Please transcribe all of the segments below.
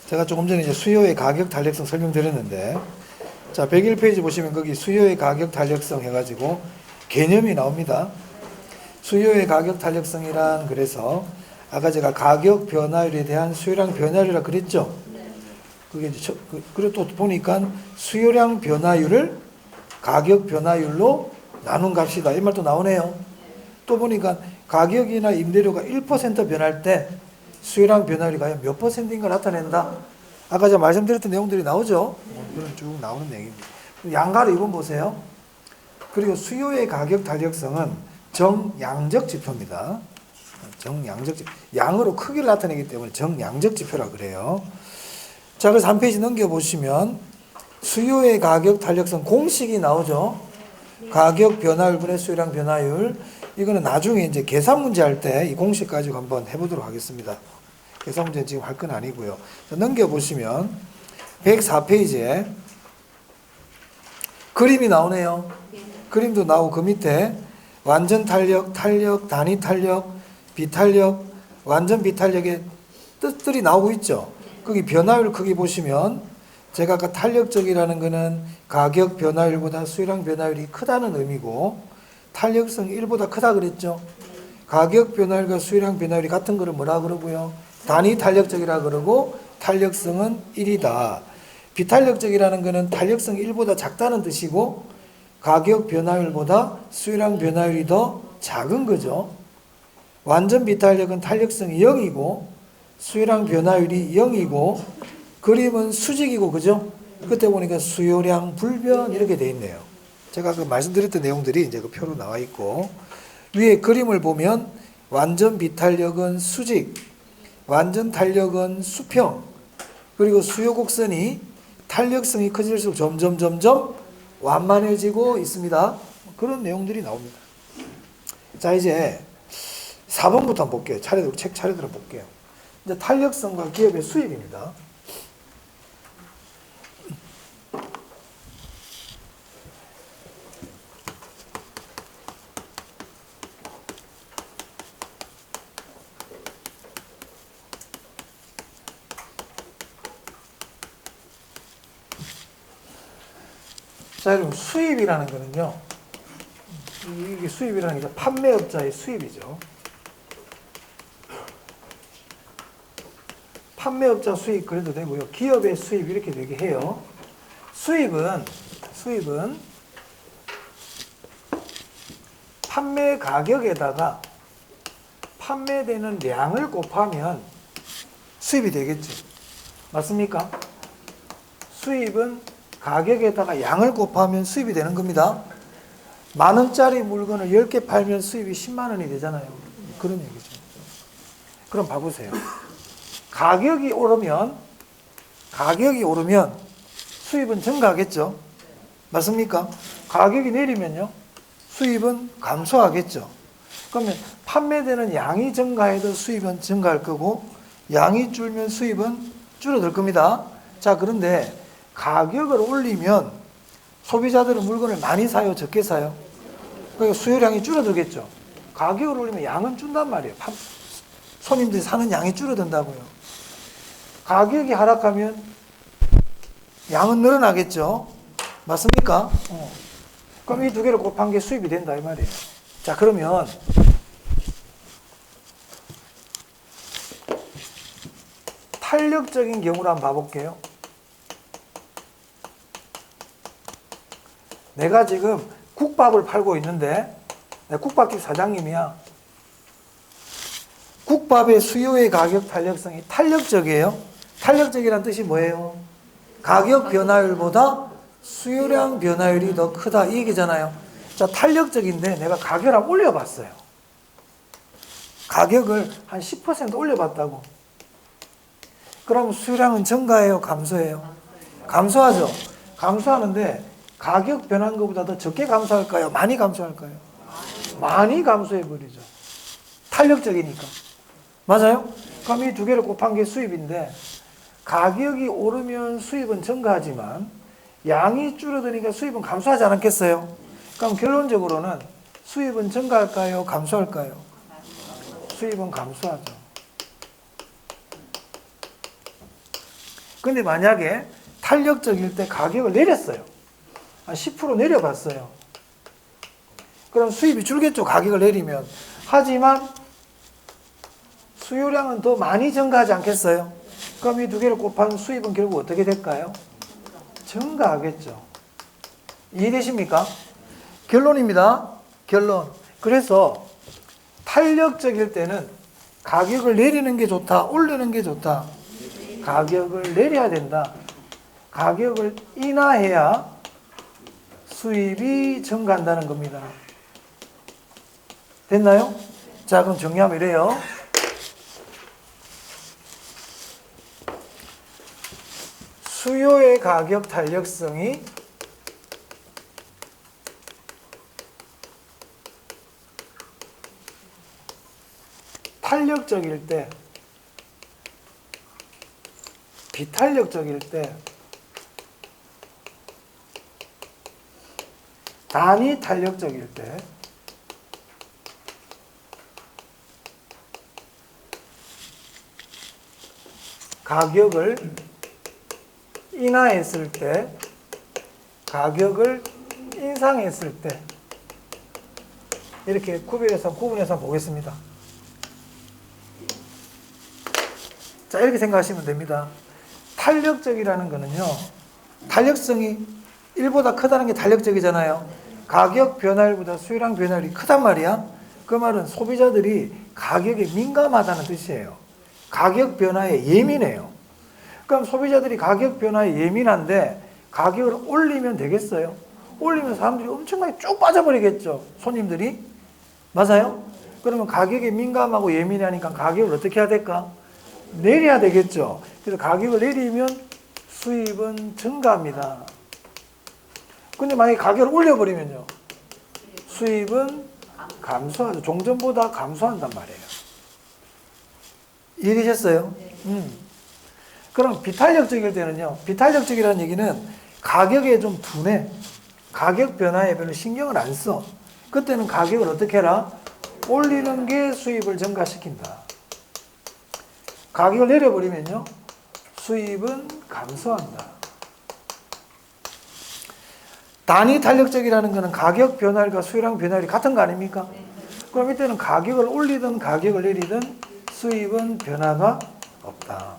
제가 조금 전에 이제 수요의 가격 탄력성 설명드렸는데, 자, 101페이지 보시면 거기 수요의 가격 탄력성 해가지고 개념이 나옵니다. 수요의 가격 탄력성이란, 그래서 아까 제가 가격 변화율에 대한 수요량 변화율이라 그랬죠. 그게 이제 그리고 또 보니까 수요량 변화율을 가격 변화율로 나눈 값이다, 이 말도 나오네요. 또 보니까 가격이나 임대료가 1% 변할 때 수요량 변화율이 과연 몇 %인가 나타낸다. 아까 제가 말씀드렸던 내용들이 나오죠. 이런 쭉 나오는 내용입니다. 양가로 이번 보세요. 그리고 수요의 가격 탄력성은 정양적 지표입니다. 정양적 지표. 양으로 크기를 나타내기 때문에 정양적 지표라 그래요. 자, 그래서 한 페이지 넘겨보시면 수요의 가격 탄력성 공식이 나오죠. 가격 변화율분의 수요량 변화율. 이거는 나중에 이제 계산 문제 할 때 이 공식 가지고 한번 해보도록 하겠습니다. 계산 문제는 지금 할 건 아니고요. 자, 넘겨보시면 104페이지에 그림이 나오네요. 그림도 나오고 그 밑에 완전 탄력, 탄력, 단위 탄력, 비탄력, 완전 비탄력의 뜻들이 나오고 있죠. 거기 변화율 크기 보시면 제가 아까 탄력적이라는 거는 가격 변화율보다 수요량 변화율이 크다는 의미고, 탄력성 1보다 크다 그랬죠. 가격 변화율과 수요량 변화율이 같은 거를 뭐라 그러고요? 단위 탄력적이라 그러고, 탄력성은 1이다. 비탄력적이라는 거는 탄력성 1보다 작다는 뜻이고, 가격 변화율보다 수요량 변화율이 더 작은 거죠. 완전 비탄력은 탄력성이 0이고 수요량 변화율이 0이고, 그림은 수직이고, 그죠? 그때 보니까 수요량 불변 이렇게 돼 있네요. 제가 그 말씀드렸던 내용들이 이제 그 표로 나와 있고, 위에 그림을 보면 완전 비탄력은 수직, 완전 탄력은 수평, 그리고 수요 곡선이 탄력성이 커질수록 점점 완만해지고 있습니다. 그런 내용들이 나옵니다. 자, 이제 4번부터 한번 볼게요. 책 차례대로 볼게요. 이제 탄력성과 기업의 수입입니다. 자, 여러분, 수입이라는 거는요, 이게 수입이라는 게 판매업자의 수입이죠. 판매업자 수입 그래도 되고요. 기업의 수입 이렇게 되게 해요. 수입은 판매 가격에다가 판매되는 량을 곱하면 수입이 되겠죠. 맞습니까? 수입은 가격에다가 양을 곱하면 수입이 되는 겁니다. 10,000원짜리 물건을 10개 팔면 수입이 10만 원이 되잖아요. 그런 얘기죠. 그럼 봐보세요. 가격이 오르면 수입은 증가하겠죠. 맞습니까? 가격이 내리면요, 수입은 감소하겠죠. 그러면 판매되는 양이 증가해도 수입은 증가할 거고, 양이 줄면 수입은 줄어들 겁니다. 자, 그런데 가격을 올리면 소비자들은 물건을 많이 사요, 적게 사요? 그러니까 수요량이 줄어들겠죠. 가격을 올리면 양은 준단 말이에요. 손님들이 사는 양이 줄어든다고요. 가격이 하락하면 양은 늘어나겠죠. 맞습니까? 그럼 이 두 개를 곱한 게 수입이 된다 이 말이에요. 자, 그러면 탄력적인 경우를 한번 봐볼게요. 내가 지금 국밥을 팔고 있는데, 내가 국밥집 사장님이야. 국밥의 수요의 가격 탄력성이 탄력적이에요. 탄력적이란 뜻이 뭐예요? 가격 변화율보다 수요량 변화율이 더 크다 이 얘기잖아요. 자, 탄력적인데 내가 가격을 한번 올려봤어요. 가격을 한 10% 올려봤다고. 그럼 수요량은 증가해요, 감소해요? 감소하죠. 감소하는데 가격 변한 것보다 더 적게 감소할까요? 많이 감소할까요? 많이 감소해버리죠. 탄력적이니까. 맞아요? 그럼 이 두 개를 곱한 게 수입인데, 가격이 오르면 수입은 증가하지만 양이 줄어드니까 수입은 감소하지 않겠어요? 그럼 결론적으로는 수입은 증가할까요? 감소할까요? 수입은 감소하죠. 근데 만약에 탄력적일 때 가격을 내렸어요. 한 10% 내려갔어요. 그럼 수입이 줄겠죠. 가격을 내리면. 하지만 수요량은 더 많이 증가하지 않겠어요? 그럼 이 두 개를 곱하면 수입은 결국 어떻게 될까요? 증가하겠죠. 이해되십니까? 결론입니다. 결론. 그래서 탄력적일 때는 가격을 내리는 게 좋다, 올리는 게 좋다. 가격을 내려야 된다. 가격을 인하해야 수입이 증가한다는 겁니다. 됐나요? 자, 그럼 정리하면 이래요. 수요의 가격 탄력성이 탄력적일 때, 비탄력적일 때, 단위 탄력적일 때, 가격을 인하했을 때, 가격을 인상했을 때, 이렇게 구분해서 보겠습니다. 자, 이렇게 생각하시면 됩니다. 탄력적이라는 거는요, 탄력성이 1보다 크다는 게 탄력적이잖아요. 가격 변화율보다 수요량 변화율이 크단 말이야. 그 말은 소비자들이 가격에 민감하다는 뜻이에요. 가격 변화에 예민해요. 그럼 소비자들이 가격 변화에 예민한데 가격을 올리면 되겠어요? 올리면 사람들이 엄청나게 쭉 빠져버리겠죠. 손님들이. 맞아요? 그러면 가격에 민감하고 예민하니까 가격을 어떻게 해야 될까? 내려야 되겠죠. 그래서 가격을 내리면 수입은 증가합니다. 근데 만약에 가격을 올려버리면요, 수입은 감소하죠. 종전보다 감소한단 말이에요. 이해되셨어요? 그럼 비탄력적일 때는요, 비탄력적이라는 얘기는 가격에 좀 둔해. 가격 변화에 별로 신경을 안 써. 그때는 가격을 어떻게 해라? 올리는 게 수입을 증가시킨다. 가격을 내려버리면요, 수입은 감소한다. 단위 탄력적이라는 것은 가격 변화율과 수요량 변화율이 같은 거 아닙니까? 그럼 이때는 가격을 올리든 가격을 내리든 수입은 변화가 없다.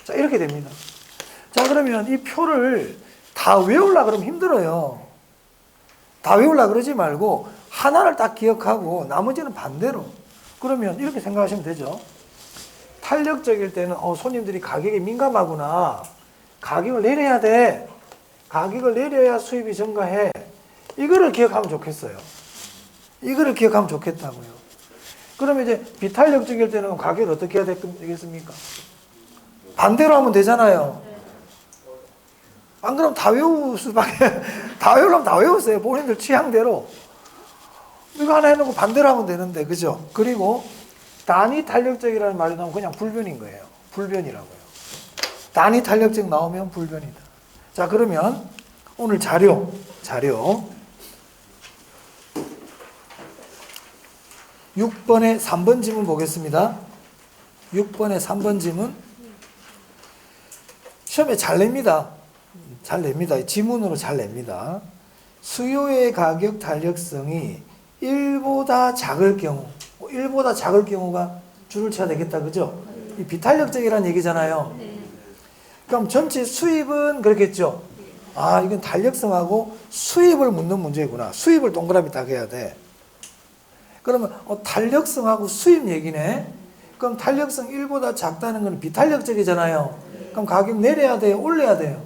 자, 이렇게 됩니다. 자, 그러면 이 표를 다 외우려고 그러면 힘들어요. 다 외우려고 그러지 말고 하나를 딱 기억하고 나머지는 반대로. 그러면 이렇게 생각하시면 되죠. 탄력적일 때는 손님들이 가격에 민감하구나. 가격을 내려야 돼. 가격을 내려야 수입이 증가해. 이거를 기억하면 좋겠어요. 이거를 기억하면 좋겠다고요. 그러면 이제 비탄력적일 때는 가격을 어떻게 해야 되겠습니까? 반대로 하면 되잖아요. 안 그러면 다 외울 수밖에, 다 외우려면 다 외우세요. 본인들 취향대로. 이거 하나 해놓고 반대로 하면 되는데, 그죠? 그리고 단위 탄력적이라는 말이 나오면 그냥 불변인 거예요. 불변이라고요. 단위 탄력적 나오면 불변이다. 자, 그러면 오늘 자료 6번에 3번 지문 보겠습니다. 6번에 3번 지문. 시험에 잘 냅니다. 잘 냅니다. 지문으로 잘 냅니다. 수요의 가격 탄력성이 1보다 작을 경우, 1보다 작을 경우가 줄을 쳐야 되겠다. 그죠? 이 비탄력적이라는 얘기잖아요. 그럼 전체 수입은 그렇겠죠? 아, 이건 탄력성하고 수입을 묻는 문제구나. 수입을 동그라미 딱 해야 돼. 그러면 탄력성하고 수입 얘기네. 그럼 탄력성 1보다 작다는 건 비탄력적이잖아요. 그럼 가격 내려야 돼요? 올려야 돼요?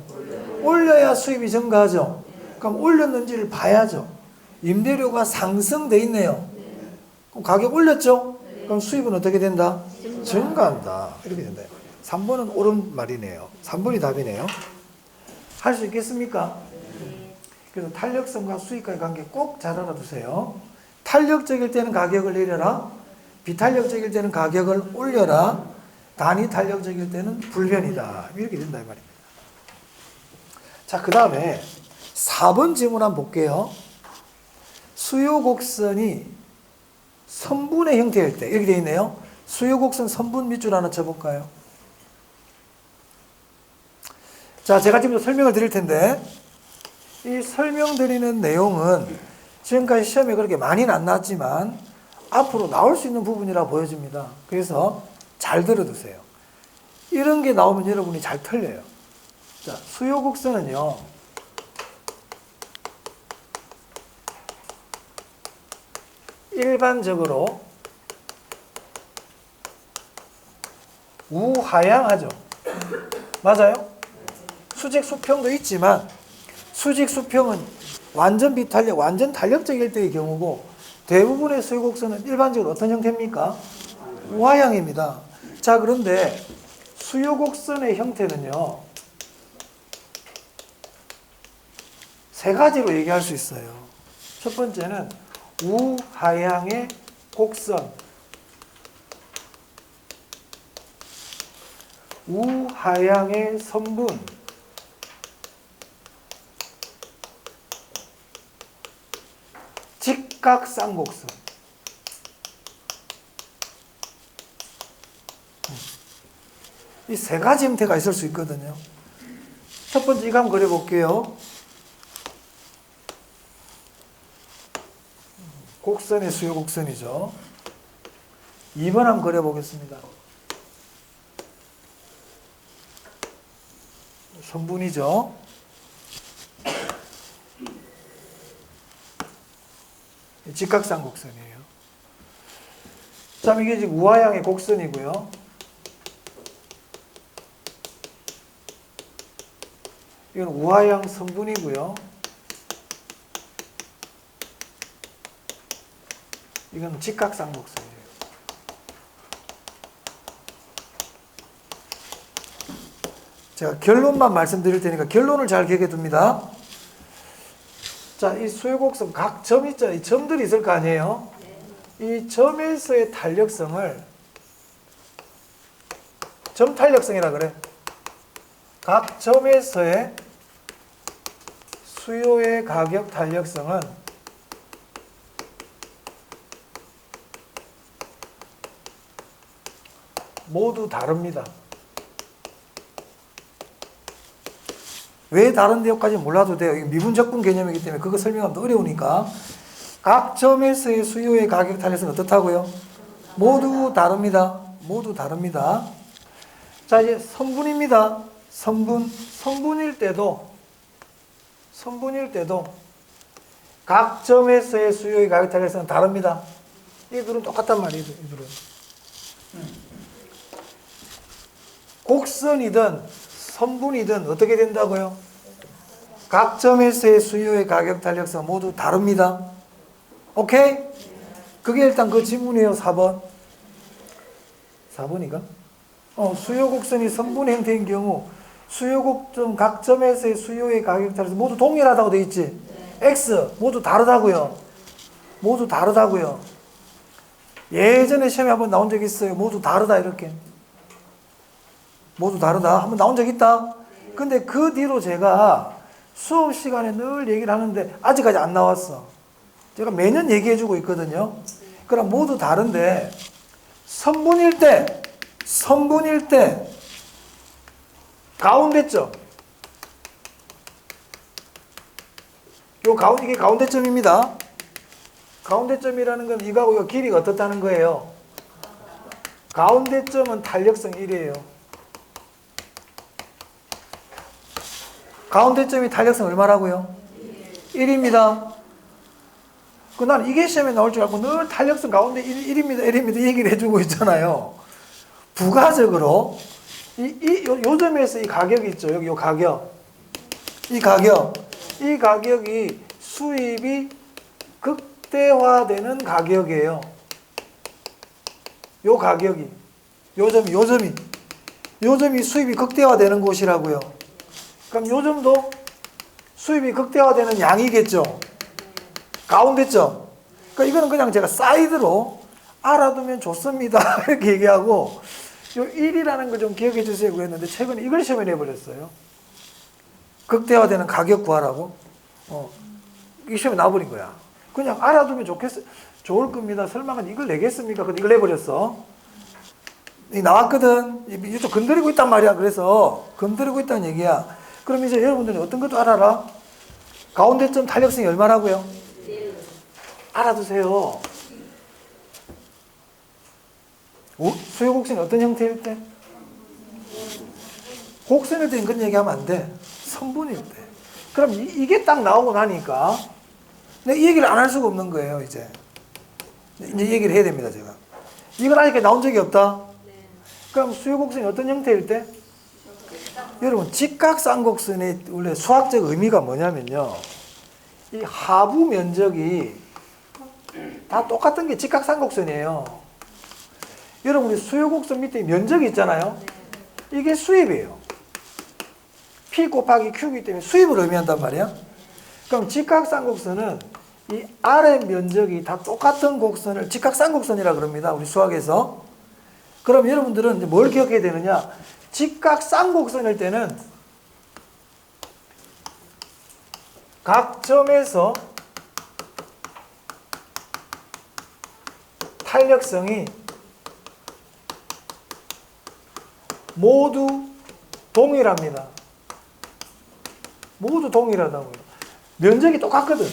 올려야 수입이 증가하죠. 그럼 올렸는지를 봐야죠. 임대료가 상승돼 있네요. 그럼 가격 올렸죠? 그럼 수입은 어떻게 된다? 증가한다. 이렇게 된다. 3번은 옳은 말이네요. 3번이 답이네요. 할 수 있겠습니까? 그래서 탄력성과 수익과의 관계 꼭 잘 알아두세요. 탄력적일 때는 가격을 내려라. 비탄력적일 때는 가격을 올려라. 단위 탄력적일 때는 불변이다. 이렇게 된다 이 말입니다. 자, 그 다음에 4번 질문 한번 볼게요. 수요 곡선이 선분의 형태일 때 이렇게 되어 있네요. 수요 곡선 선분 밑줄 하나 쳐볼까요? 자, 제가 지금 설명을 드릴 텐데 이 설명드리는 내용은 지금까지 시험에 그렇게 많이는 안 나왔지만 앞으로 나올 수 있는 부분이라 보여집니다. 그래서 잘 들어두세요. 이런 게 나오면 여러분이 잘 틀려요. 자, 수요 곡선은요, 일반적으로 우하향하죠. 맞아요? 수직 수평도 있지만 수직 수평은 완전 비탄력, 완전 탄력적일 때의 경우고 대부분의 수요 곡선은 일반적으로 어떤 형태입니까? 우하향입니다. 자, 그런데 수요 곡선의 형태는요, 세 가지로 얘기할 수 있어요. 첫 번째는 우하향의 곡선, 우하향의 선분, 직각쌍곡선. 이 세 가지 형태가 있을 수 있거든요. 첫 번째 이거 한번 그려볼게요. 곡선의 수요 곡선이죠. 2번 한번 그려보겠습니다. 선분이죠. 직각쌍곡선이에요. 자, 이게 지금 우하향의 곡선이고요. 이건 우하향 선분이고요. 이건 직각쌍곡선이에요. 제가 결론만 말씀드릴 테니까 결론을 잘 기억해 둡니다. 자, 이 수요곡선 각 점 있잖아요. 이 점들이 있을 거 아니에요? 이 점에서의 탄력성을 점 탄력성이라 그래. 각 점에서의 수요의 가격 탄력성은 모두 다릅니다. 왜 다른데요까지 몰라도 돼요. 이게 미분적분 개념이기 때문에 그거 설명하면 어려우니까. 각 점에서의 수요의 가격 탄력성은 어떻다고요? 모두 다릅니다. 모두 다릅니다. 자, 이제 선분입니다. 선분일 때도 각 점에서의 수요의 가격 탄력성은 다릅니다. 이들은 똑같단 말이에요. 이들은. 곡선이든 선분이든 어떻게 된다고요? 각 점에서의 수요의 가격 탄력성 모두 다릅니다. 오케이? 그게 일단 그 지문이에요. 4번. 4번이가? 수요 곡선이 선분 형태인 경우 수요 곡선 각 점에서의 수요의 가격 탄력성 모두 동일하다고 돼 있지? X 모두 다르다고요. 모두 다르다고요. 예전에 시험에 한번 나온 적 있어요. 모두 다르다 이렇게. 모두 다르다. 한번 나온 적 있다. 근데 그 뒤로 제가 수업 시간에 늘 얘기를 하는데 아직까지 안 나왔어. 제가 매년 얘기해주고 있거든요. 그럼 모두 다른데 선분일 때 가운데점 이게 가운데점입니다. 가운데점이라는 건 이거하고 이거 길이가 어떻다는 거예요? 가운데점은 탄력성 1이에요. 가운데점이 탄력성 얼마라고요? 1입니다. 난 이게 시험에 나올 줄 알고 늘 탄력성 가운데 1입니다. 이 얘기를 해주고 있잖아요. 부가적으로 요 점에서 이 가격이 있죠. 여기 요 가격. 이 가격이 수입이 극대화되는 가격이에요. 요 가격이. 요 점이 수입이 극대화되는 곳이라고요. 그럼 요 점도 수입이 극대화되는 양이겠죠. 가운데점. 그러니까 이거는 그냥 제가 사이드로 알아두면 좋습니다. 이렇게 얘기하고 요 1이라는 걸 좀 기억해 주세요 그랬는데 최근에 이걸 시험에 내버렸어요. 극대화되는 가격 구하라고. 이 시험에 나와버린 거야. 그냥 알아두면 좋겠어요. 좋을 겁니다. 설마 이걸 내겠습니까? 근데 이걸 내버렸어. 나왔거든. 이쪽 건드리고 있단 말이야. 그래서 건드리고 있다는 얘기야. 그럼 이제 여러분들은 어떤 것도 알아라? 가운데점 탄력성이 얼마라고요? 알아두세요. 수요 곡선이 어떤 형태일 때? 곡선일 때는 그런 얘기하면 안 돼. 선분일 때. 그럼 이게 딱 나오고 나니까 내가 이 얘기를 안 할 수가 없는 거예요. 이제 얘기를 해야 됩니다. 제가. 이걸 아직 나온 적이 없다. 그럼 수요 곡선이 어떤 형태일 때? 여러분 직각쌍곡선의 원래 수학적 의미가 뭐냐면요. 이 하부 면적이 다 똑같은 게 직각쌍곡선이에요. 여러분 우리 수요곡선 밑에 면적이 있잖아요. 이게 수입이에요. P 곱하기 Q이기 때문에 수입을 의미한단 말이야. 그럼 직각쌍곡선은 이 아래 면적이 다 똑같은 곡선을 직각쌍곡선이라 그럽니다. 우리 수학에서. 그럼 여러분들은 이제 뭘 기억해야 되느냐? 직각쌍곡선일 때는 각 점에서 탄력성이 모두 동일합니다. 모두 동일하다고요. 면적이 똑같거든.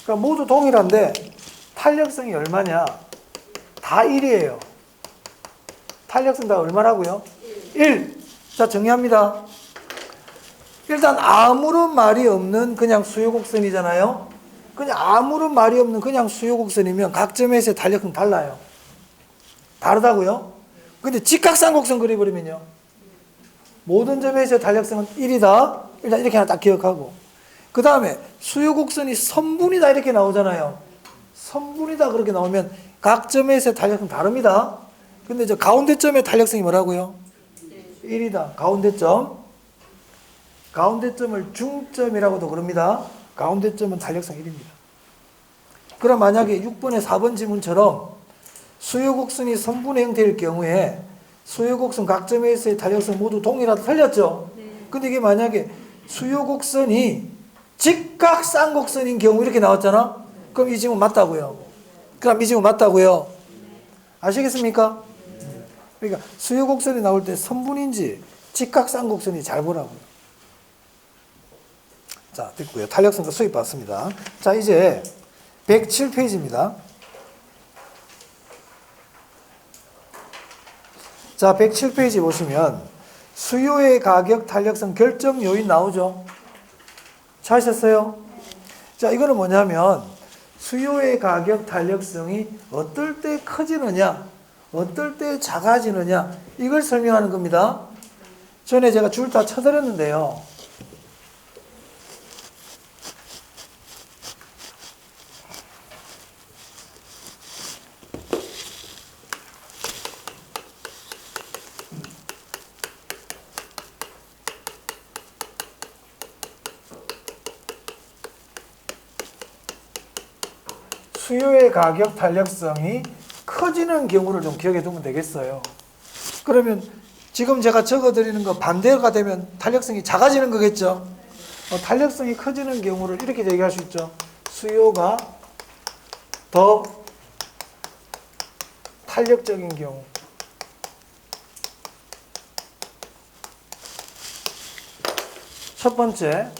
그러니까 모두 동일한데 탄력성이 얼마냐? 다 1이에요. 탄력성 다 얼마라고요? 1. 자, 정리합니다. 일단 아무런 말이 없는 그냥 수요곡선이잖아요. 그냥 아무런 말이 없는 그냥 수요곡선이면 각 점에서의 탄력성 달라요. 다르다고요? 근데 직각쌍곡선 그려버리면요. 모든 점에서의 탄력성은 1이다. 일단 이렇게 하나 딱 기억하고. 그 다음에 수요곡선이 선분이다 이렇게 나오잖아요. 선분이다 그렇게 나오면 각 점에서의 탄력성 다릅니다. 근데 저 가운데 점의 탄력성이 뭐라고요? 1이다. 가운데 점. 가운데 점을 중점이라고도 그럽니다. 가운데 점은 탄력성 1입니다. 그럼 만약에 6번에 4번 지문처럼 수요곡선이 선분의 형태일 경우에 수요곡선 각 점에서의 탄력성 모두 동일하다 틀렸죠? 근데 이게 만약에 수요곡선이 직각쌍곡선인 경우 이렇게 나왔잖아? 그럼 이 지문 맞다고요? 그럼 이 지문 맞다고요? 아시겠습니까? 그러니까 수요곡선이 나올 때 선분인지 직각쌍곡선이 잘 보라고요. 자, 됐고요. 탄력성과 수입 봤습니다. 자, 이제 107페이지입니다. 자, 107페이지 보시면 수요의 가격 탄력성 결정 요인 나오죠? 찾으셨어요? 자, 이거는 뭐냐면 수요의 가격 탄력성이 어떨 때 커지느냐, 어떨 때 작아지느냐 이걸 설명하는 겁니다. 전에 제가 줄 다 쳐드렸는데요. 수요의 가격 탄력성이 커지는 경우를 좀 기억해 두면 되겠어요. 그러면 지금 제가 적어드리는 거 반대가 되면 탄력성이 작아지는 거겠죠. 탄력성이 커지는 경우를 이렇게 얘기할 수 있죠. 수요가 더 탄력적인 경우. 첫 번째,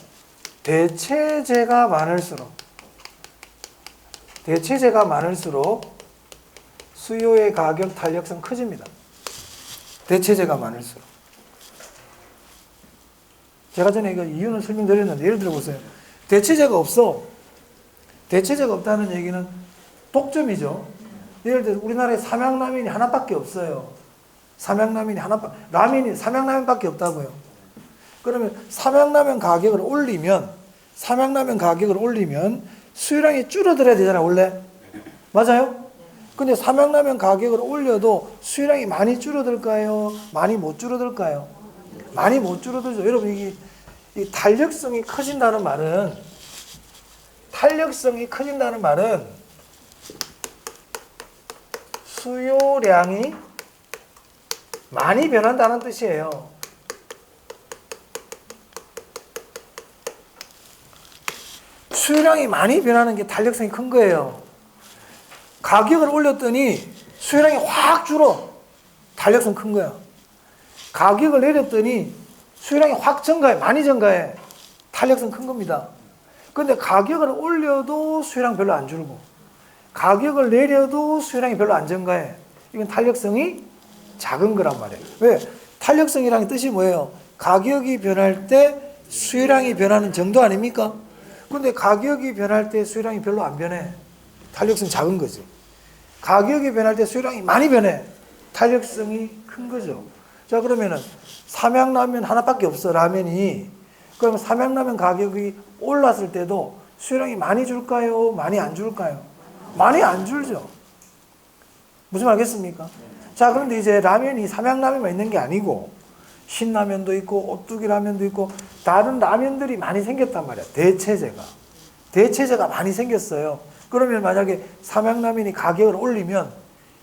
대체제가 많을수록 수요의 가격 탄력성 커집니다. 대체제가 많을수록. 제가 전에 이거 이유는 설명드렸는데 예를 들어 보세요. 대체제가 없어. 대체제가 없다는 얘기는 독점이죠. 예를 들어 우리나라에 삼양라면이 하나밖에 없어요. 삼양라면이 삼양라면밖에 없다고요. 그러면 삼양라면 가격을 올리면 수요량이 줄어들어야 되잖아요, 원래. 맞아요? 근데 삼양라면 가격을 올려도 수요량이 많이 줄어들까요? 많이 못 줄어들까요? 많이 못 줄어들죠. 여러분, 이 탄력성이 커진다는 말은 수요량이 많이 변한다는 뜻이에요. 수요량이 많이 변하는 게 탄력성이 큰 거예요. 가격을 올렸더니 수요량이 확 줄어. 탄력성 큰 거야. 가격을 내렸더니 수요량이 확 증가해. 많이 증가해. 탄력성 큰 겁니다. 근데 가격을 올려도 수요량 별로 안 줄고 가격을 내려도 수요량이 별로 안 증가해. 이건 탄력성이 작은 거란 말이에요. 왜? 탄력성이라는 뜻이 뭐예요? 가격이 변할 때 수요량이 변하는 정도 아닙니까? 근데 가격이 변할 때 수요량이 별로 안 변해. 탄력성이 작은 거지. 가격이 변할 때 수요량이 많이 변해. 탄력성이 큰 거죠. 자, 그러면은 삼양라면 하나밖에 없어, 라면이. 그러면 삼양라면 가격이 올랐을 때도 수요량이 많이 줄까요? 많이 안 줄까요? 많이 안 줄죠. 무슨 말 알겠습니까? 자, 그런데 이제 라면이 삼양라면만 있는 게 아니고 신라면도 있고 오뚜기 라면도 있고 다른 라면들이 많이 생겼단 말이야. 대체제가 많이 생겼어요. 그러면 만약에 삼양라면이 가격을 올리면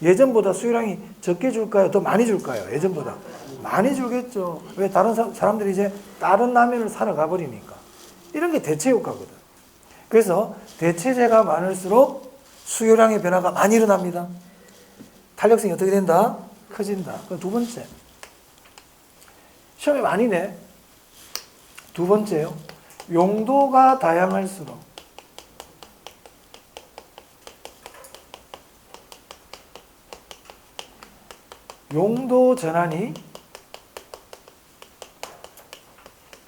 예전보다 수요량이 적게 줄까요? 더 많이 줄까요? 예전보다 많이 줄겠죠. 왜? 다른 사람들이 이제 다른 라면을 사러 가버리니까. 이런 게 대체 효과거든. 그래서 대체제가 많을수록 수요량의 변화가 많이 일어납니다. 탄력성이 어떻게 된다? 커진다. 그럼 두 번째. 시험에 많이 내. 두 번째요. 용도가 다양할수록 용도 전환이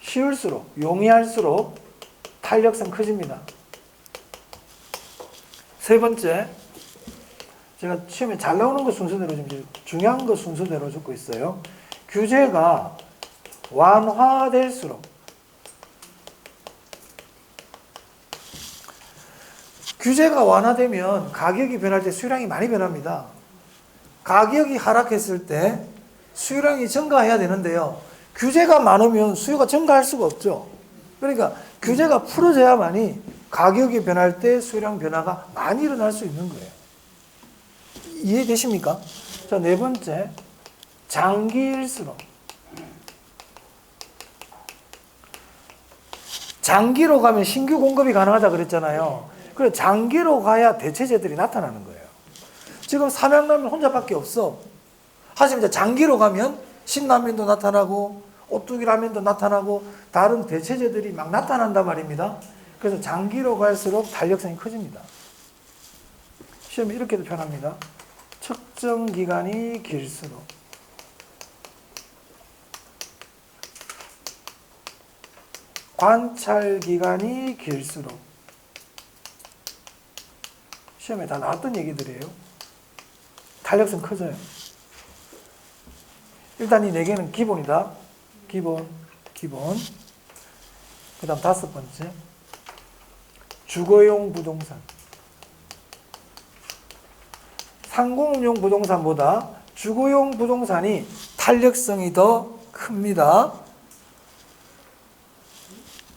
쉬울수록, 용이할수록 탄력성 커집니다. 세 번째, 제가 시험에 잘 나오는 거 순서대로 좀 중요한 거 순서대로 적고 있어요. 규제가 완화될수록 규제가 완화되면 가격이 변할 때 수요량이 많이 변합니다. 가격이 하락했을 때 수요량이 증가해야 되는데요. 규제가 많으면 수요가 증가할 수가 없죠. 그러니까 규제가 풀어져야만이 가격이 변할 때 수요량 변화가 많이 일어날 수 있는 거예요. 이해되십니까? 자, 네 번째, 장기일수록. 장기로 가면 신규 공급이 가능하다 그랬잖아요. 그래서 장기로 가야 대체제들이 나타나는 거예요. 지금 삼양라면 혼자밖에 없어. 하지만 이제 장기로 가면 신라면도 나타나고 오뚜기 라면도 나타나고 다른 대체제들이 막 나타난단 말입니다. 그래서 장기로 갈수록 탄력성이 커집니다. 시험에 이렇게도 표현합니다. 측정 기간이 길수록 관찰 기간이 길수록 시험에 다 나왔던 얘기들이에요. 탄력성 커져요. 일단 이 네 개는 기본이다. 기본. 그 다음 다섯 번째. 주거용 부동산. 상공용 부동산보다 주거용 부동산이 탄력성이 더 큽니다.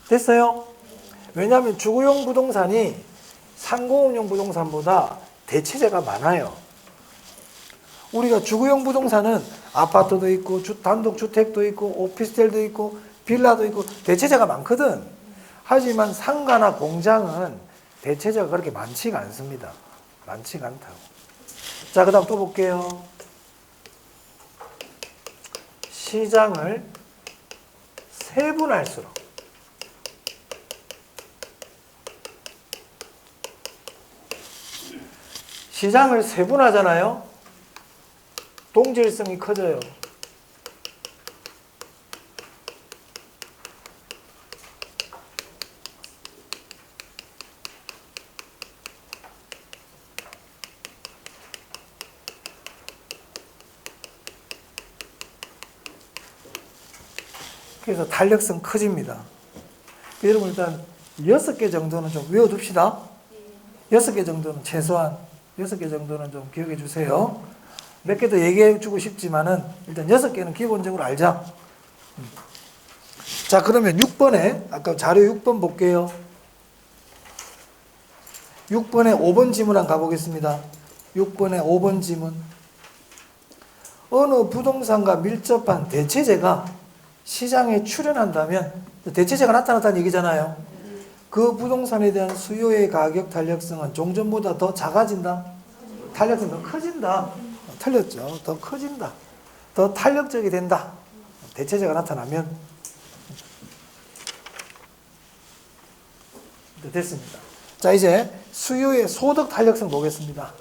됐어요? 왜냐하면 주거용 부동산이 상공용 부동산보다 대체제가 많아요. 우리가 주거용 부동산은 아파트도 있고 단독주택도 있고 오피스텔도 있고 빌라도 있고 대체제가 많거든. 하지만 상가나 공장은 대체제가 그렇게 많지가 않습니다. 많지가 않다고. 자, 그 다음 또 볼게요. 시장을 세분할수록 시장을 세분하잖아요. 동질성이 커져요. 그래서 탄력성 커집니다. 여러분 일단 6개 정도는 좀 외워둡시다. 6개 정도는 최소한 6개 정도는 좀 기억해 주세요. 몇 개 더 얘기해 주고 싶지만은 일단 6개는 기본적으로 알자. 자, 그러면 6번에 아까 자료 6번 볼게요. 6번에 5번 지문 한번 가보겠습니다. 6번에 5번 지문. 어느 부동산과 밀접한 대체제가 시장에 출현한다면 대체제가 나타났다는 얘기잖아요. 그 부동산에 대한 수요의 가격 탄력성은 종전보다 더 작아진다. 탄력성이 더 커진다. 틀렸죠. 더 커진다. 더 탄력적이 된다. 대체제가 나타나면. 됐습니다. 자, 이제 수요의 소득 탄력성 보겠습니다.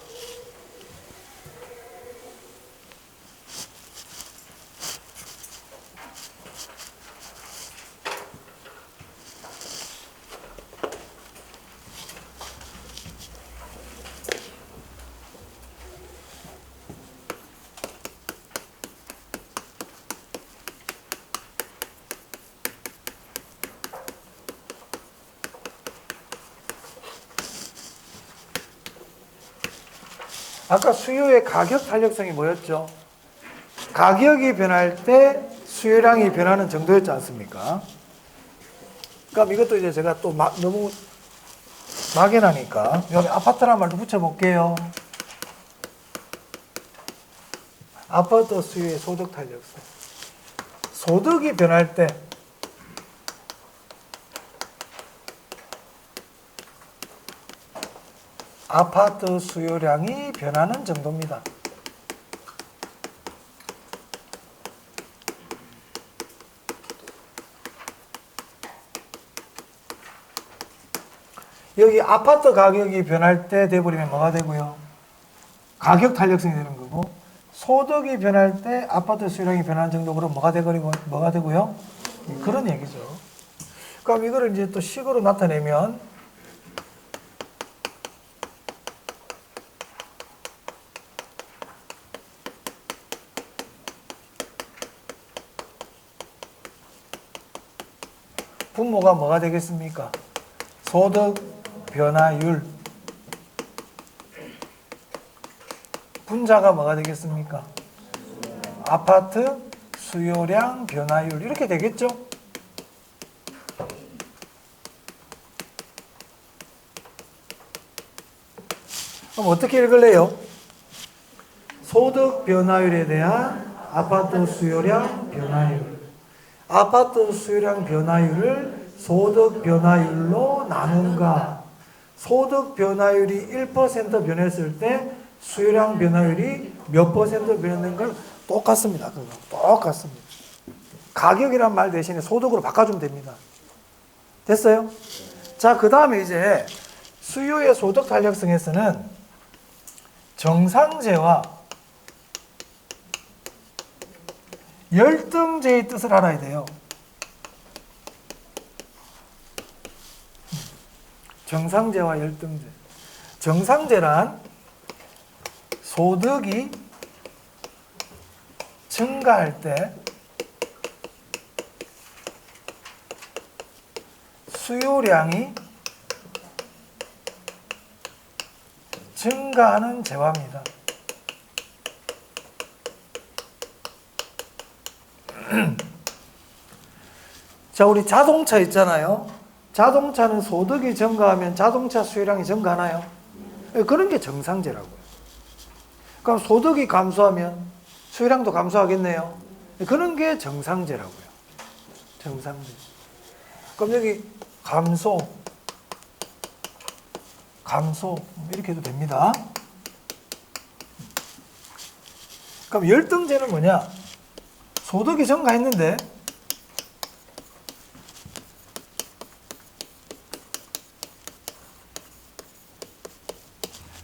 아까 수요의 가격 탄력성이 뭐였죠? 가격이 변할 때 수요량이 변하는 정도였지 않습니까? 그럼 이것도 이제 제가 또 너무 막연하니까 여기 아파트란 말도 붙여볼게요. 아파트 수요의 소득 탄력성. 소득이 변할 때 아파트 수요량이 변하는 정도입니다. 여기 아파트 가격이 변할 때 돼버리면 뭐가 되고요? 가격 탄력성이 되는 거고, 소득이 변할 때 아파트 수요량이 변하는 정도로 뭐가 되고요? 그런 얘기죠. 그럼 이거를 이제 또 식으로 나타내면 분모가 뭐가 되겠습니까? 소득 변화율. 분자가 뭐가 되겠습니까? 아파트 수요량 변화율. 이렇게 되겠죠? 그럼 어떻게 읽을래요? 소득 변화율에 대한 아파트 수요량 변화율. 아파트 수요량 변화율을 소득 변화율로 나눈가. 소득 변화율이 1% 변했을 때 수요량 변화율이 몇 퍼센트 변했는가 똑같습니다. 똑같습니다. 가격이란 말 대신에 소득으로 바꿔주면 됩니다. 됐어요? 자, 그 다음에 이제 수요의 소득 탄력성에서는 정상제와 열등제의 뜻을 알아야 돼요. 정상제와 열등제. 정상제란 소득이 증가할 때 수요량이 증가하는 재화입니다. 자, 우리 자동차 있잖아요. 자동차는 소득이 증가하면 자동차 수요량이 증가하나요? 그런 게 정상제라고요. 그럼 소득이 감소하면 수요량도 감소하겠네요. 그런 게 정상제라고요. 정상제. 그럼 여기 감소 이렇게 해도 됩니다. 그럼 열등제는 뭐냐? 소득이 증가했는데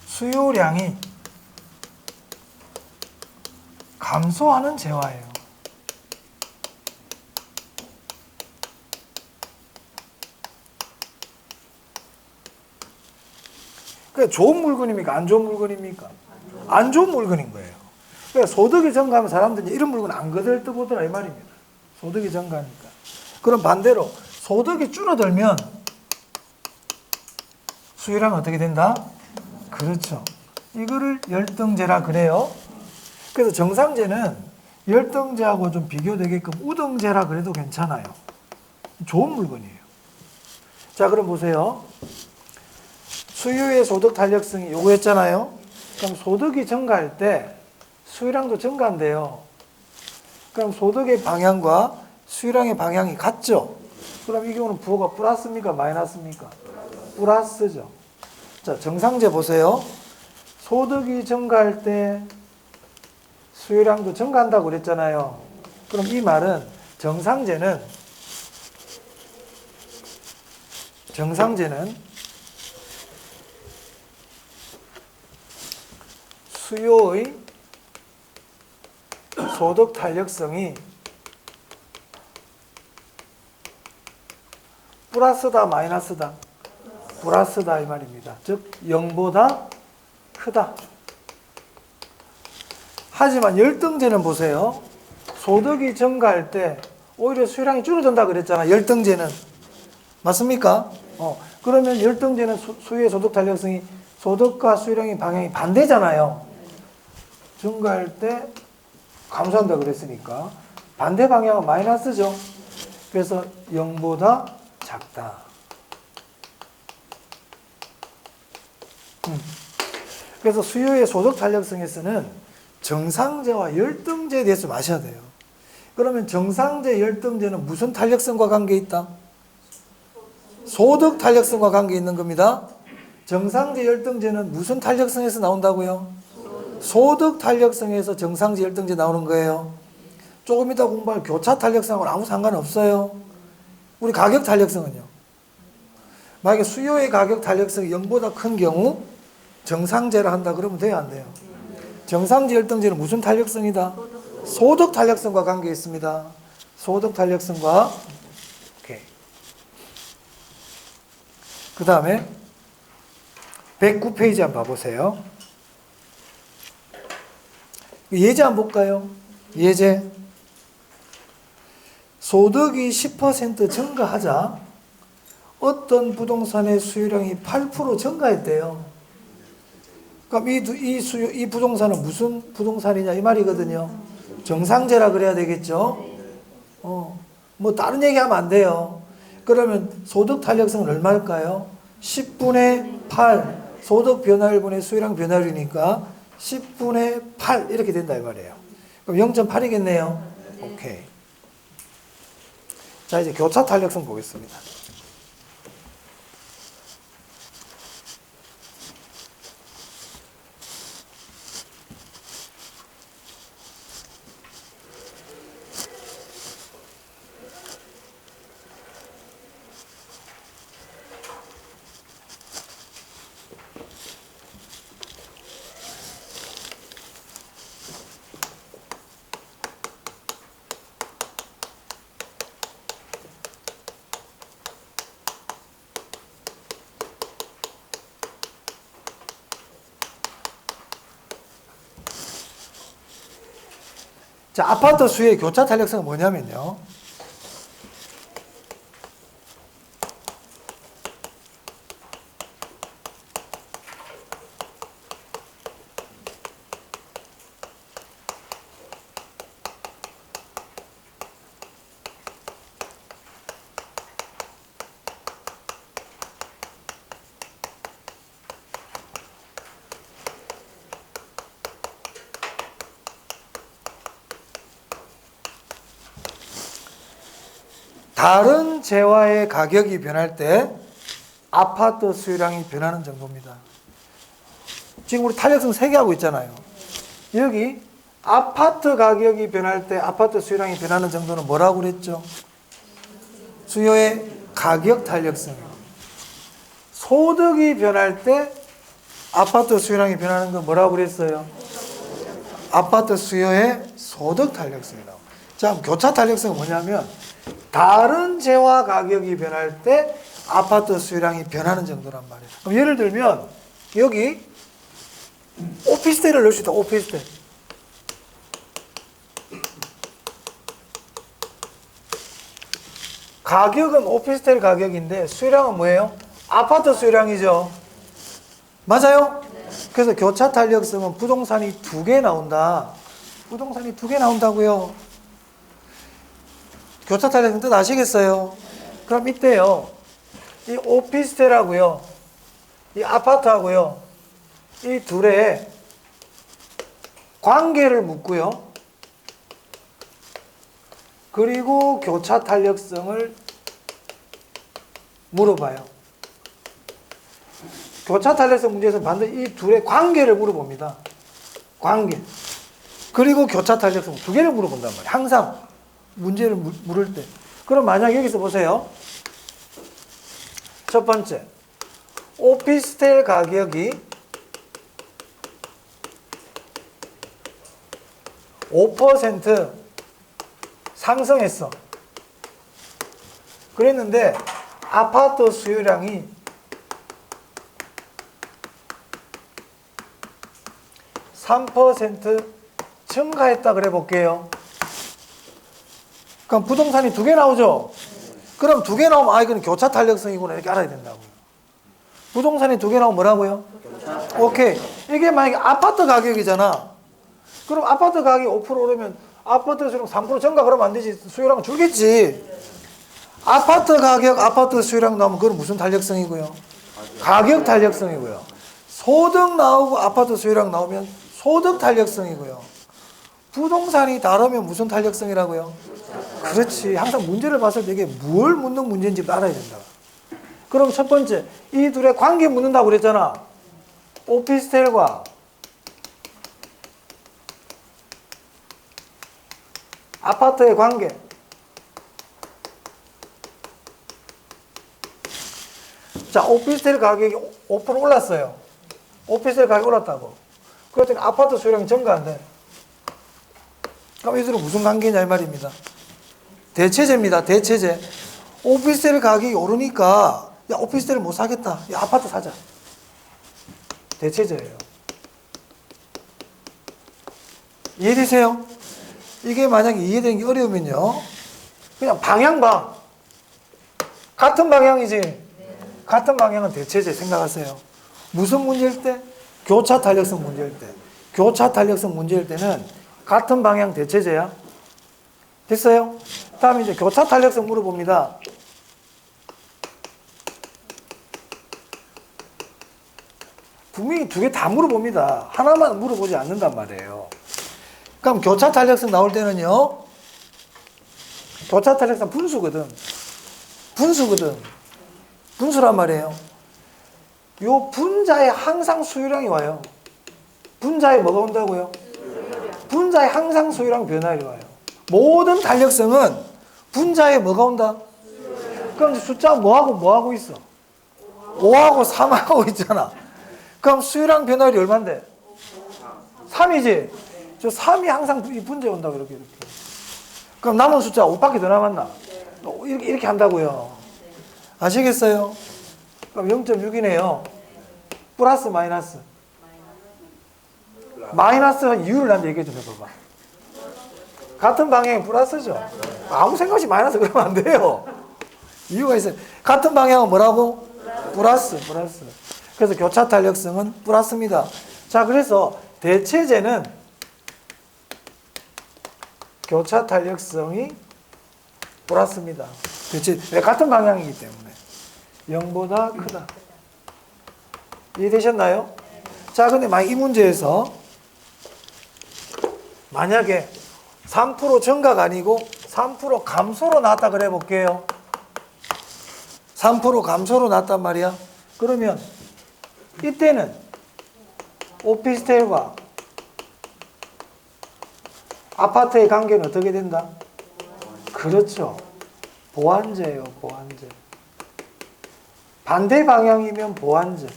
수요량이 감소하는 재화예요. 그러니까 좋은 물건입니까? 안 좋은 물건입니까? 안 좋은 물건인 거예요. 그러니까 소득이 증가하면 사람들이 이런 물건 안 거들떠보더라 이 말입니다. 소득이 증가하니까. 그럼 반대로 소득이 줄어들면 수요량은 어떻게 된다? 그렇죠. 이거를 열등제라 그래요. 그래서 정상제는 열등제하고 좀 비교되게끔 우등제라 그래도 괜찮아요. 좋은 물건이에요. 자, 그럼 보세요. 수요의 소득 탄력성이 요거였잖아요. 그럼 소득이 증가할 때 수요량도 증가한대요. 그럼 소득의 방향과 수요량의 방향이 같죠? 그럼 이 경우는 부호가 플러스입니까? 마이너스입니까? 플러스죠. 자, 정상제 보세요. 소득이 증가할 때 수요량도 증가한다고 그랬잖아요. 그럼 이 말은 정상제는 수요의 소득 탄력성이 플러스다 마이너스다? 플러스다 이 말입니다. 즉 0보다 크다. 하지만 열등제는 보세요. 소득이 증가할 때 오히려 수요량이 줄어든다 그랬잖아. 열등제는. 맞습니까? 그러면 열등제는 수요의 소득 탄력성이 소득과 수요량의 방향이 반대잖아요. 증가할 때 감소한다 그랬으니까 반대 방향은 마이너스죠. 그래서 0보다 작다. 그래서 수요의 소득 탄력성에서는 정상제와 열등제에 대해서 마셔야 돼요. 그러면 정상제, 열등제는 무슨 탄력성과 관계 있다? 소득 탄력성과 관계 있는 겁니다. 정상제, 열등제는 무슨 탄력성에서 나온다고요? 소득 탄력성에서 정상제, 열등제 나오는 거예요. 조금 이따 공부할 교차 탄력성하고는 아무 상관없어요. 우리 가격 탄력성은요? 만약에 수요의 가격 탄력성이 0보다 큰 경우 정상제를 한다 그러면 돼요, 안 돼요? 정상제, 열등제는 무슨 탄력성이다? 소득 탄력성과 관계 있습니다. 소득 탄력성과. 오케이. 그 다음에 109페이지 한번 봐보세요. 예제 한번 볼까요? 예제. 소득이 10% 증가하자 어떤 부동산의 수요량이 8% 증가했대요. 그럼 이 부동산은 무슨 부동산이냐 이 말이거든요. 정상제라 그래야 되겠죠. 뭐 다른 얘기하면 안 돼요. 그러면 소득 탄력성은 얼마일까요? 10분의 8 소득 변화율분의 수요량 변화율이니까 10분의 8 이렇게 된다 이 말이에요. 그럼 0.8이겠네요. 오케이. 자, 이제 교차 탄력성 보겠습니다. 자, 아파트 수요의 교차 탄력성은 뭐냐면요. 다른 재화의 가격이 변할 때 아파트 수요량이 변하는 정도입니다. 지금 우리 탄력성 3개 하고 있잖아요. 여기 아파트 가격이 변할 때 아파트 수요량이 변하는 정도는 뭐라고 그랬죠? 수요의 가격 탄력성. 소득이 변할 때 아파트 수요량이 변하는 건 뭐라고 그랬어요? 아파트 수요의 소득 탄력성이라고. 자, 교차 탄력성은 뭐냐면 다른 재화 가격이 변할 때 아파트 수요량이 변하는 정도란 말이에요. 그럼 예를 들면 여기 오피스텔을 넣을 수 있다. 오피스텔. 가격은 오피스텔 가격인데 수요량은 뭐예요? 아파트 수요량이죠. 맞아요? 그래서 교차 탄력성은 부동산이 2개 나온다. 부동산이 2개 나온다고요. 교차 탄력성 뜻 아시겠어요? 그럼 이때요. 이 오피스텔하고요. 이 아파트하고요. 이 둘의 관계를 묻고요. 그리고 교차 탄력성을 물어봐요. 교차 탄력성 문제에서 반드시 이 둘의 관계를 물어봅니다. 관계. 그리고 교차 탄력성 두 개를 물어본단 말이에요. 항상 문제를 물을 때. 그럼 만약 여기서 보세요. 첫 번째, 오피스텔 가격이 5% 상승했어. 그랬는데 아파트 수요량이 3% 증가했다 그래 볼게요. 그럼 부동산이 두 개 나오죠? 그럼 두 개 나오면 이건 교차 탄력성이구나 이렇게 알아야 된다고요. 부동산이 두 개 나오면 뭐라고요? 오케이. 이게 만약에 아파트 가격이잖아. 그럼 아파트 가격이 5% 오르면 아파트 수요량 3% 증가 그러면 안 되지. 수요량 줄겠지. 아파트 가격, 아파트 수요량 나오면 그건 무슨 탄력성이고요? 가격 탄력성이고요. 소득 나오고 아파트 수요량 나오면 소득 탄력성이고요. 부동산이 다르면 무슨 탄력성이라고요? 그렇지. 항상 문제를 봤을 때 이게 뭘 묻는 문제인지 알아야 된다. 그럼 첫 번째, 이 둘의 관계 묻는다고 그랬잖아. 오피스텔과 아파트의 관계. 자, 오피스텔 가격이 5% 올랐어요. 오피스텔 가격이 올랐다고. 그랬더니 아파트 수요량이 증가한대. 그럼 이 둘은 무슨 관계냐 이 말입니다. 대체제입니다. 대체제. 오피스텔 가격이 오르니까 야 오피스텔을 못 사겠다. 야 아파트 사자. 대체제예요. 이해되세요? 이게 만약에 이해되는 게 어려우면요. 그냥 방향 봐. 같은 방향이지. 같은 방향은 대체제 생각하세요. 무슨 문제일 때? 교차 탄력성 문제일 때. 교차 탄력성 문제일 때는 같은 방향 대체제야. 됐어요? 다음에 이제 교차 탄력성 물어봅니다. 분명히 두 개 다 물어봅니다. 하나만 물어보지 않는단 말이에요. 그럼 교차 탄력성 나올 때는요. 교차 탄력성 분수거든. 분수거든. 분수란 말이에요. 요 분자에 항상 수요량이 와요. 분자에 뭐가 온다고요? 분자에 항상 수요량 변화율이 와요. 모든 탄력성은 분자에 뭐가 온다? 그럼 숫자 뭐하고 있어? 5하고 3하고 있잖아. 그럼 수요량 변화율이 얼만데? 3이지? 저 3이 항상 이 분자에 온다 그렇게. 그럼 남은 숫자 5밖에 더 남았나? 이렇게 한다고요. 아시겠어요? 그럼 0.6이네요. 플러스 마이너스? 마이너스 이유를 나한테 얘기해 좀 해봐봐. 같은 방향이 플러스죠. 아무 생각 없이 마이너스 그러면 안 돼요. 이유가 있어요. 같은 방향은 뭐라고? 플러스. 그래서 교차 탄력성은 플러스입니다. 자, 그래서 대체제는 교차 탄력성이 플러스입니다. 왜? 같은 방향이기 때문에. 0보다 크다. 이해되셨나요? 자, 근데 만약 이 문제에서 만약에 3% 증가가 아니고 3% 감소로 나왔다 그래 볼게요. 3% 감소로 나왔단 말이야. 그러면 이때는 오피스텔과 아파트의 관계는 어떻게 된다? 그렇죠. 보완제예요. 보완제. 반대 방향이면 보완제.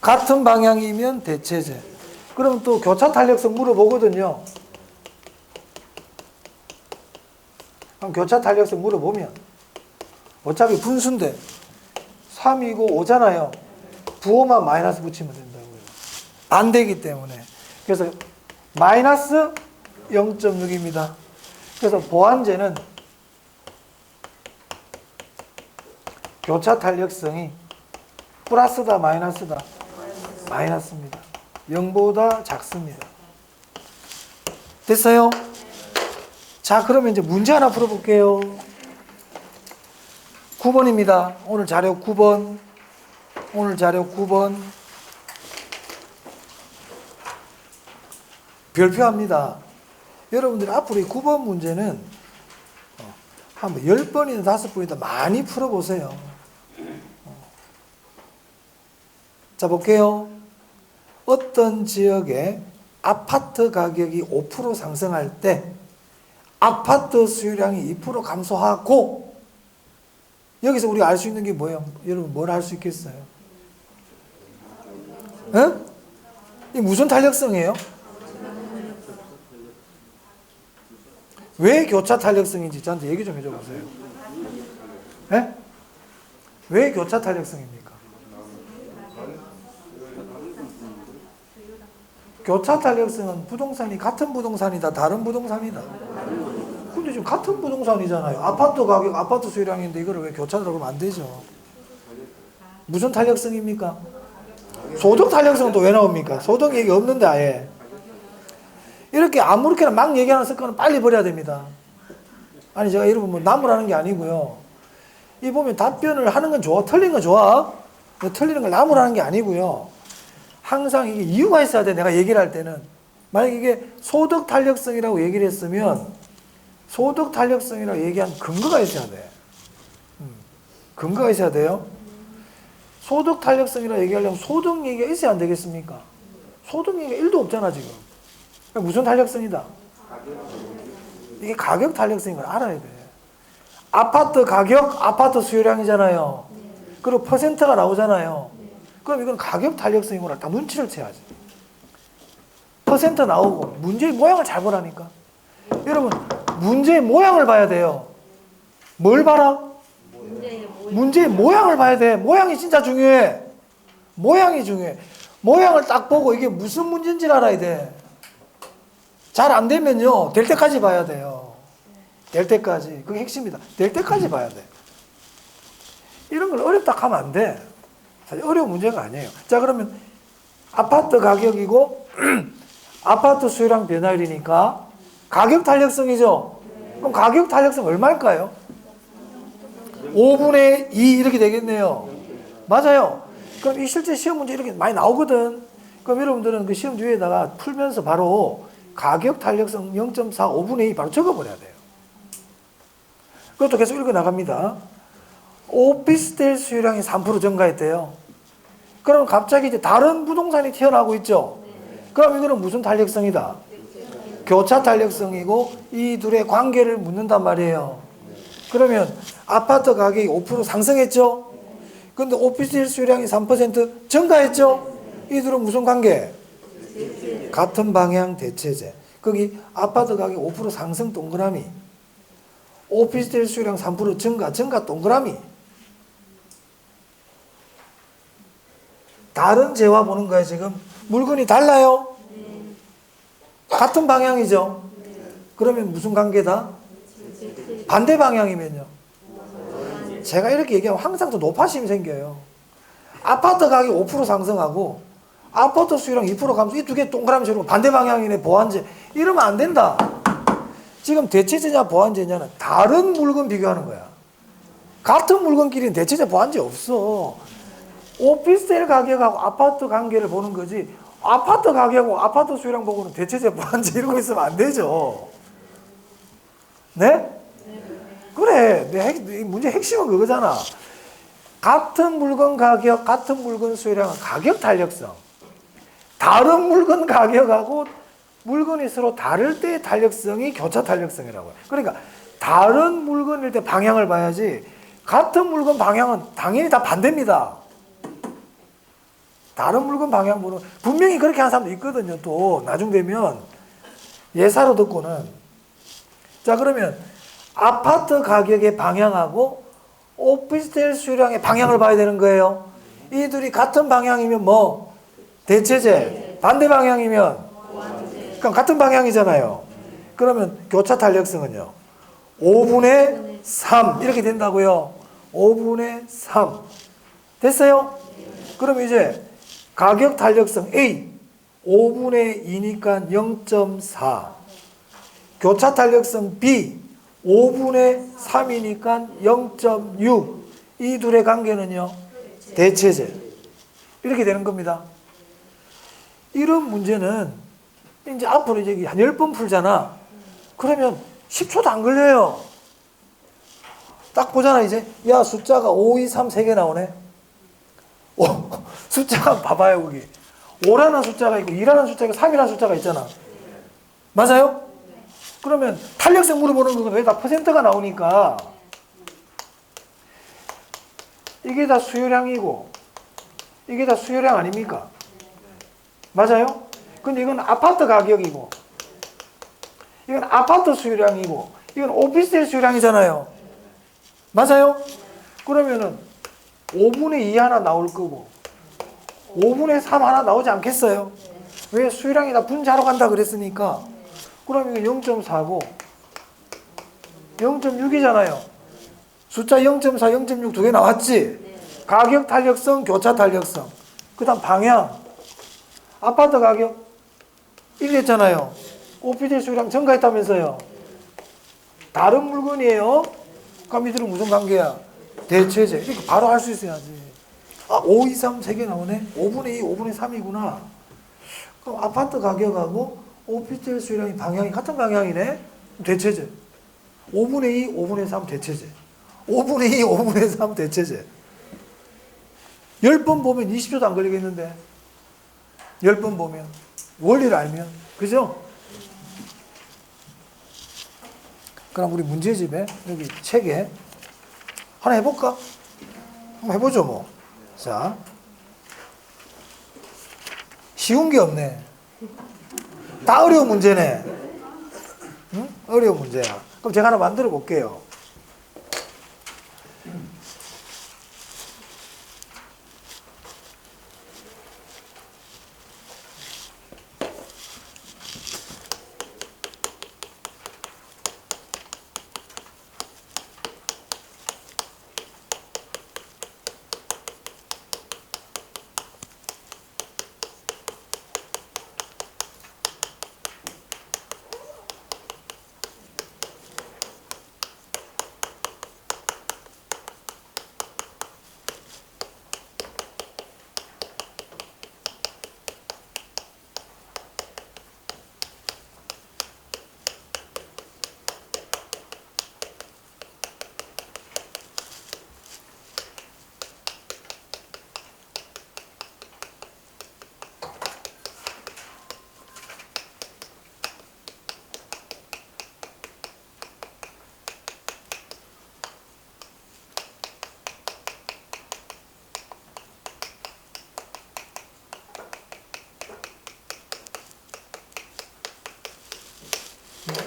같은 방향이면 대체제. 그럼 또 교차 탄력성 물어보거든요. 그럼 교차 탄력성 물어보면 어차피 분수인데 3이고 5잖아요. 부호만 마이너스 붙이면 된다고요. 안 되기 때문에. 그래서 마이너스 0.6입니다. 그래서 보완제는 교차 탄력성이 플러스다 마이너스다? 마이너스입니다. 0보다 작습니다. 됐어요? 자, 그러면 이제 문제 하나 풀어볼게요. 9번입니다. 오늘 자료 9번. 오늘 자료 9번. 별표합니다. 여러분들이 앞으로 이 9번 문제는 한번 10번이나 5번이나 많이 풀어보세요. 자, 볼게요. 어떤 지역에 아파트 가격이 5% 상승할 때 아파트 수요량이 2% 감소하고, 여기서 우리가 알 수 있는 게 뭐예요? 여러분 뭘 알 수 있겠어요? 이 무슨 탄력성이에요? 왜 교차 탄력성인지 저한테 얘기 좀 해줘 보세요. 네? 왜 교차 탄력성입니까? 교차 탄력성은 부동산이 같은 부동산이다, 다른 부동산이다. 근데 지금 같은 부동산이잖아요. 아파트 가격, 아파트 수요량인데 이거를 왜 교차라고 하면 안 되죠? 무슨 탄력성입니까? 소득 탄력성은 또 왜 나옵니까? 소득 얘기 없는데 아예. 이렇게 아무렇게나 막 얘기하는 습관은 빨리 버려야 됩니다. 아니, 제가 여러분 뭐 나무라는 게 아니고요. 이 보면 답변을 하는 건 좋아, 틀린 건 좋아. 틀리는 걸 나무라는 게 아니고요. 항상 이게 이유가 있어야 돼. 내가 얘기를 할 때는. 만약 이게 소득 탄력성이라고 얘기를 했으면 소득 탄력성이라고 얘기한 근거가 있어야 돼. 근거가 있어야 돼요. 소득 탄력성이라고 얘기하려면 소득 얘기가 있어야 안 되겠습니까? 소득 얘기가 1도 없잖아 지금. 무슨 탄력성이다? 이게 가격 탄력성인 걸 알아야 돼. 아파트 가격, 아파트 수요량이잖아요. 그리고 퍼센트가 나오잖아요. 그럼 이건 가격 탄력성인 걸 다 눈치를 채야지. 퍼센트 나오고 문제의 모양을 잘 보라니까. 여러분, 문제의 모양을 봐야 돼요. 뭘 봐라? 문제의 모양을 봐야 돼. 모양이 진짜 중요해. 모양이 중요해. 모양을 딱 보고 이게 무슨 문제인지를 알아야 돼. 잘 안 되면요, 될 때까지 봐야 돼요. 될 때까지. 그게 핵심이다. 될 때까지 봐야 돼. 이런 걸 어렵다 하면 안 돼. 사실 어려운 문제가 아니에요. 자, 그러면 아파트 가격이고 아파트 수요량 변화율이니까 가격 탄력성이죠. 그럼 가격 탄력성 얼마일까요? 5분의 2 이렇게 되겠네요. 맞아요. 그럼 이 실제 시험 문제 이렇게 많이 나오거든. 그럼 여러분들은 그 시험 주에다가 풀면서 바로 가격 탄력성 0.4 5분의 2 바로 적어버려야 돼요. 그것도 계속 읽어 나갑니다. 오피스텔 수요량이 3% 증가했대요. 그럼 갑자기 이제 다른 부동산이 튀어나오고 있죠. 그럼 이거는 무슨 탄력성이다? 교차 탄력성이고 이 둘의 관계를 묻는단 말이에요. 그러면 아파트 가격이 5% 상승했죠. 근데 오피스텔 수요량이 3% 증가했죠. 이 둘은 무슨 관계? 같은 방향 대체제. 거기 아파트 가격 5% 상승 동그라미, 오피스텔 수요량 3% 증가 동그라미. 다른 재화 보는 거예요. 지금 물건이 달라요? 같은 방향이죠. 그러면 무슨 관계다? 반대 방향이면요. 제가 이렇게 얘기하면 항상 더 높아심이 생겨요. 아파트 가격 5% 상승하고 아파트 수요량 2% 감소, 이 두 개 동그라미 쳐놓으면 반대 방향이네, 보완제. 이러면 안 된다. 지금 대체제냐 보완제냐는 다른 물건 비교하는 거야. 같은 물건끼리는 대체제 보완제 없어. 오피스텔 가격하고 아파트 관계를 보는 거지, 아파트 가격하고 아파트 수요량 보고는 대체제 보완제 이러고 있으면 안 되죠. 네? 그래. 이 문제 핵심은 그거잖아. 같은 물건 가격, 같은 물건 수요량은 가격 탄력성. 다른 물건 가격하고 물건이 서로 다를 때의 탄력성이 교차 탄력성이라고요. 그러니까 다른 물건일 때 방향을 봐야지, 같은 물건 방향은 당연히 다 반대입니다. 다른 물건 방향 보는, 분명히 그렇게 하는 사람도 있거든요. 또 나중 되면 예사로 듣고는. 자, 그러면 아파트 가격의 방향하고 오피스텔 수요량의 방향을 봐야 되는 거예요. 이 둘이 같은 방향이면 뭐? 대체제. 반대 방향이면? 그럼 같은 방향이잖아요. 그러면 교차 탄력성은요, 5분의 3 이렇게 된다고요. 5분의 3 됐어요? 그럼 이제 가격 탄력성 A 5분의 2니까 0.4, 교차 탄력성 B 5분의 3이니까 0.6. 이 둘의 관계는요, 대체제. 이렇게 되는 겁니다. 이런 문제는 이제 앞으로 이제 한 10번 풀잖아. 그러면 10초도 안 걸려요. 딱 보잖아, 이제. 야, 숫자가 5, 2, 3, 3개 나오네. 숫자가 봐봐요, 거기. 5라는 숫자가 있고 2라는 숫자가 있고 3이라는 숫자가 있잖아. 맞아요? 그러면 탄력성 물어보는 건 왜 다 퍼센트가 나오니까 이게 다 수요량이고 이게 다 수요량 아닙니까? 맞아요? 근데 이건 아파트 가격이고 이건 아파트 수요량이고 이건 오피스텔 수요량이잖아요. 맞아요? 그러면은 5분의 2 하나 나올 거고 5분의 3 하나 나오지 않겠어요? 왜? 수요량이 다 분자로 간다 그랬으니까. 그럼 이거 0.4고 0.6이잖아요. 숫자 0.4, 0.6 두 개 나왔지? 가격 탄력성, 교차 탄력성. 그 다음 방향. 아파트 가격 1 했잖아요. 오피스텔 수요량 증가했다면서요. 다른 물건이에요. 그럼 이들은 무슨 관계야? 대체제. 이렇게 바로 할 수 있어야지. 5, 2, 3 세 개 나오네? 5분의 2, 5분의 3이구나. 그럼 아파트 가격하고 오피스텔 수요량이 방향이 같은 방향이네? 대체제. 5분의 2, 5분의 3 대체제. 5분의 2, 5분의 3 대체제. 10번 보면 20초도 안 걸리겠는데. 10번 보면. 원리를 알면. 그죠? 그럼 우리 문제집에, 여기 책에 하나 해볼까? 한번 해보죠, 뭐. 자. 쉬운 게 없네. 다 어려운 문제네. 응? 어려운 문제야. 그럼 제가 하나 만들어 볼게요.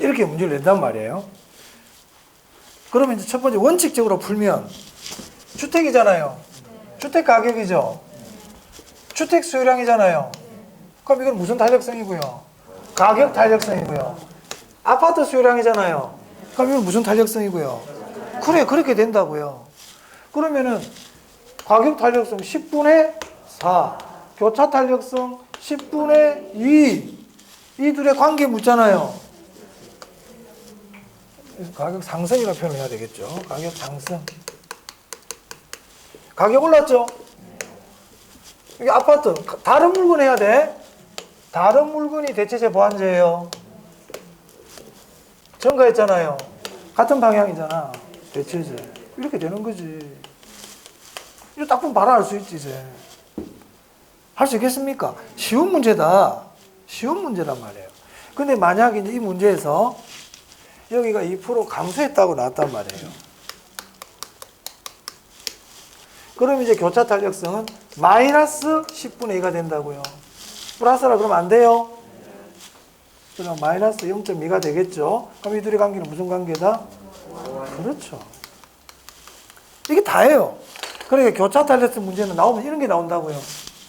이렇게 문제를 낸단 말이에요. 그러면 이제 첫 번째 원칙적으로 풀면 주택이잖아요. 주택 가격이죠. 주택 수요량이잖아요. 그럼 이건 무슨 탄력성이고요? 가격 탄력성이고요. 아파트 수요량이잖아요. 그럼 이건 무슨 탄력성이고요? 그래, 그렇게 된다고요. 그러면은 가격 탄력성 10분의 4, 교차 탄력성 10분의 2, 이 둘의 관계 묻잖아요. 가격 상승이라고 표현해야 되겠죠. 가격 상승. 가격 올랐죠? 이게 아파트. 다른 물건 해야 돼. 다른 물건이 대체제 보완제예요. 증가했잖아요. 같은 방향이잖아. 대체제. 이렇게 되는 거지. 이거 딱 보면 바로 알 수 있지, 이제. 할 수 있겠습니까? 쉬운 문제다. 쉬운 문제란 말이에요. 근데 만약에 이 문제에서 여기가 2% 감소했다고 나왔단 말이에요. 그럼 이제 교차 탄력성은 마이너스 10분의 2가 된다고요. 플러스라 그러면 안 돼요? 그럼 마이너스 0.2가 되겠죠. 그럼 이 둘의 관계는 무슨 관계다? 그렇죠. 이게 다예요. 그러니까 교차 탄력성 문제는 나오면 이런 게 나온다고요.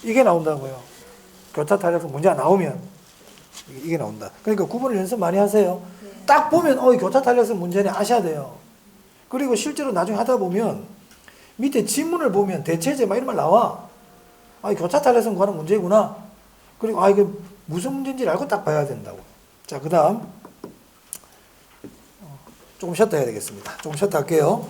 이게 나온다고요. 교차 탄력성 문제가 나오면 이게 나온다. 그러니까 구분을 연습 많이 하세요. 딱 보면 교차 탄력성 문제네 아셔야 돼요. 그리고 실제로 나중에 하다 보면 밑에 지문을 보면 대체제 막 이런 말 나와. 교차 탄력성 구하는 문제구나. 그리고 이게 무슨 문제인지 알고 딱 봐야 된다고. 자, 그 다음 조금 쉬었다 해야 되겠습니다. 조금 쉬었다 할게요.